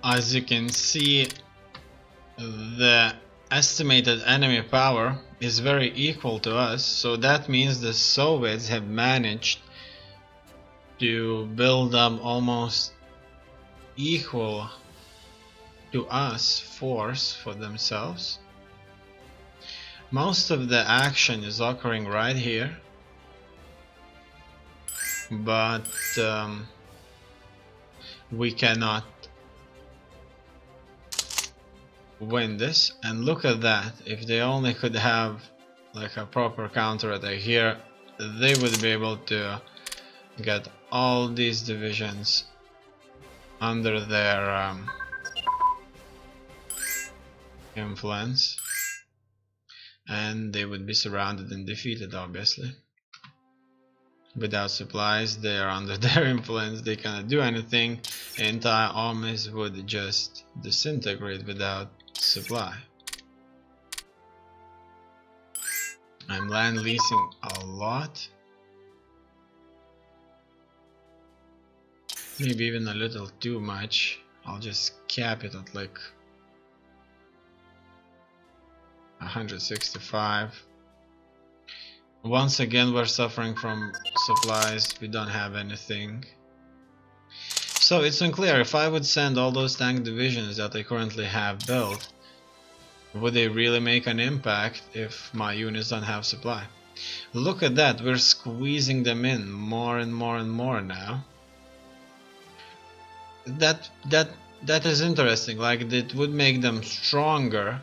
As you can see, the estimated enemy power is very equal to us, so that means the Soviets have managed to build up almost equal to us force for themselves. Most of the action is occurring right here, but we cannot win this. And look at that, if they only could have like a proper counterattack here, they would be able to get all these divisions under their influence, and they would be surrounded and defeated. Obviously, without supplies, they are under their influence, they cannot do anything. The entire armies would just disintegrate without supply. I'm land leasing a lot, maybe even a little too much. I'll just cap it at like 165. Once again, we're suffering from supplies, we don't have anything. So it's unclear, if I would send all those tank divisions that I currently have built, would they really make an impact if my units don't have supply? Look at that, we're squeezing them in more and more and more now. That is interesting, like it would make them stronger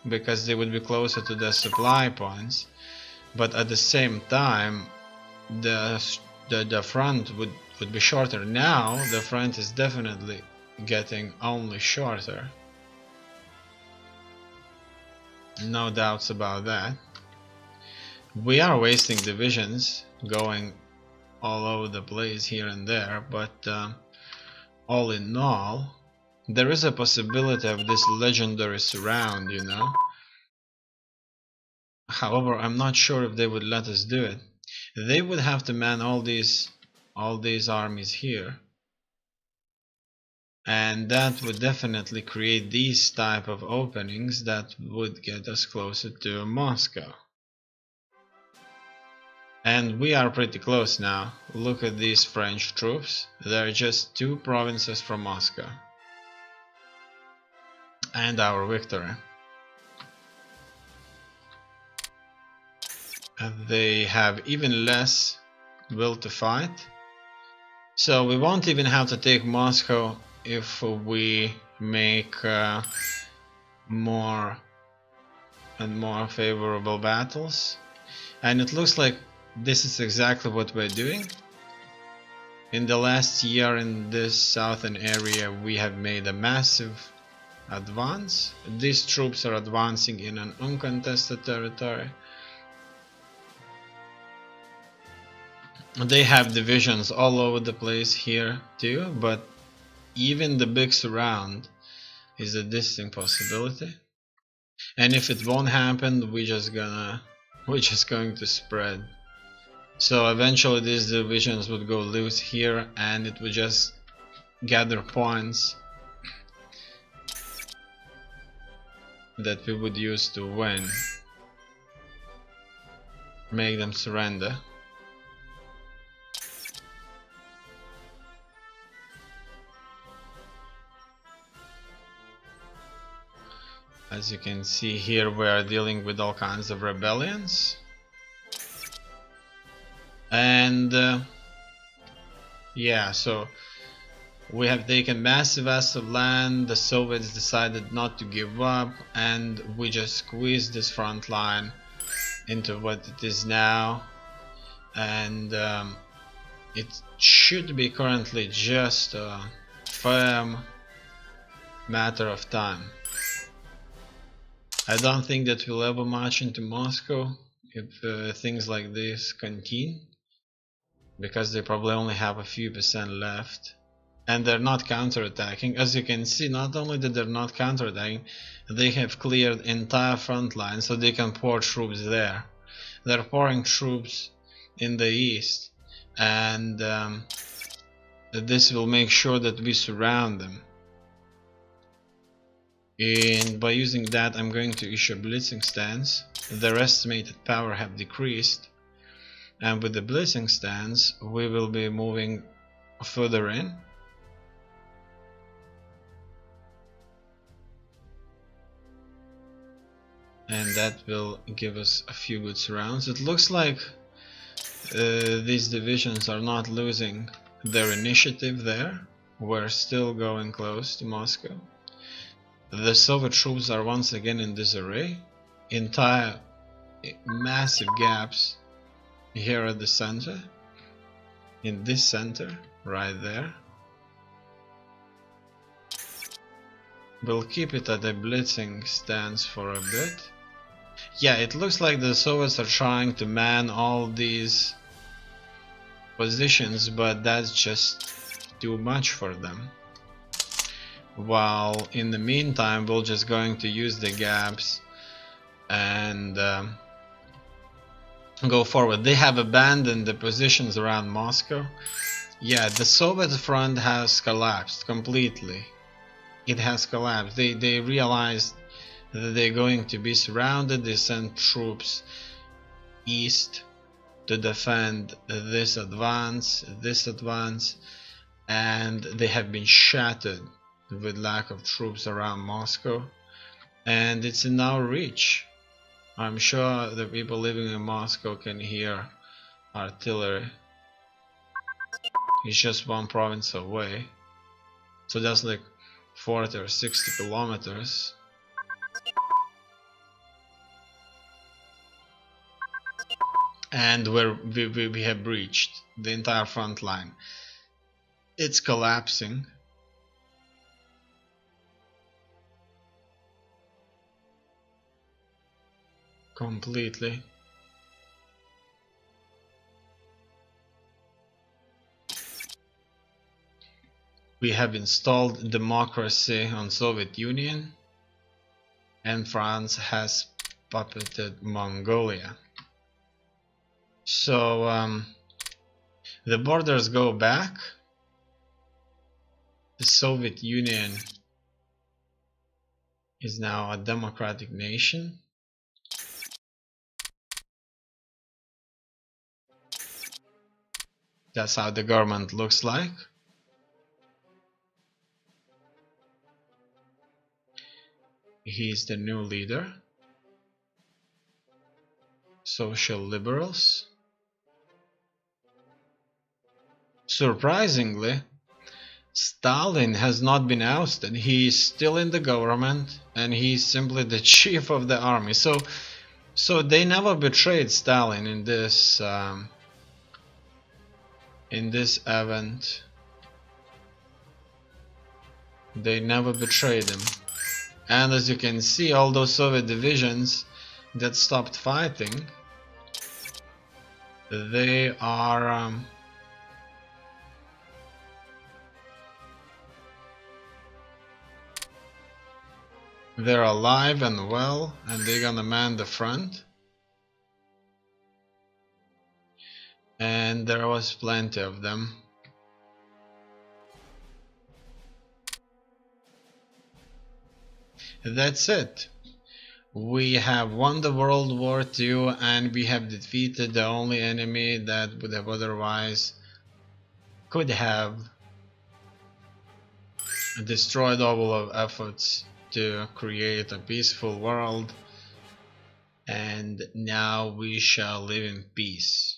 because they would be closer to the supply points, but at the same time the front would be shorter. Now the front is definitely getting only shorter, no doubts about that. We are wasting divisions going all over the place here and there, but all in all, there is a possibility of this legendary surround, you know. However, I'm not sure if they would let us do it. They would have to man all these armies here, and that would definitely create these type of openings that would get us closer to Moscow. And we are pretty close now. Look at these French troops, they're just 2 provinces from Moscow. And our victory. And they have even less will to fight. So we won't even have to take Moscow if we make more and more favorable battles. And it looks like this is exactly what we're doing. In the last year in this southern area we have made a massive advance. These troops are advancing in an uncontested territory. They have divisions all over the place here too, but even the big surround is a distinct possibility. And if it won't happen, we're just going to spread. So eventually these divisions would go loose here and it would just gather points that we would use to win, make them surrender. As you can see here, we are dealing with all kinds of rebellions. And yeah, so we have taken massive amounts of land. The Soviets decided not to give up, and we just squeezed this front line into what it is now. And it should be currently just a firm matter of time. I don't think that we'll ever march into Moscow if things like this continue, because they probably only have a few percent left, and they're not counterattacking. As you can see, not only that they're not counterattacking, they have cleared entire front line so they can pour troops there. They're pouring troops in the east, and this will make sure that we surround them. And by using that, I'm going to issue a blitzing stance. Their estimated power have decreased, and with the blitzing stance we will be moving further in. And that will give us a few good surrounds. It looks like these divisions are not losing their initiative there. We're still going close to Moscow. The Soviet troops are once again in disarray. Entire massive gaps here at the center. In this center, right there. We'll keep it at a blitzing stance for a bit. Yeah, it looks like the Soviets are trying to man all these positions, but that's just too much for them. While in the meantime, we're just going to use the gaps and go forward. They have abandoned the positions around Moscow. Yeah, the Soviet front has collapsed completely. It has collapsed. They realized that they're going to be surrounded. They sent troops east to defend this advance, and they have been shattered with lack of troops around Moscow, and it's in our reach. I'm sure the people living in Moscow can hear artillery. It's just one province away, so that's like 40 or 60 kilometers. And we have breached the entire front line. It's collapsing. Completely. We have installed democracy on Soviet Union, and France has puppeted Mongolia. So the borders go back. The Soviet Union is now a democratic nation. That's how the government looks like. He's the new leader. Social liberals. Surprisingly, Stalin has not been ousted. He is still in the government, and he's simply the chief of the army. So they never betrayed Stalin in this event. They never betrayed him. And as you can see, all those Soviet divisions that stopped fighting, they are they're alive and well, and they're gonna man the front. And there was plenty of them. That's it. We have won the World War II, and we have defeated the only enemy that would have otherwise could have destroyed all of efforts to create a peaceful world, and now we shall live in peace.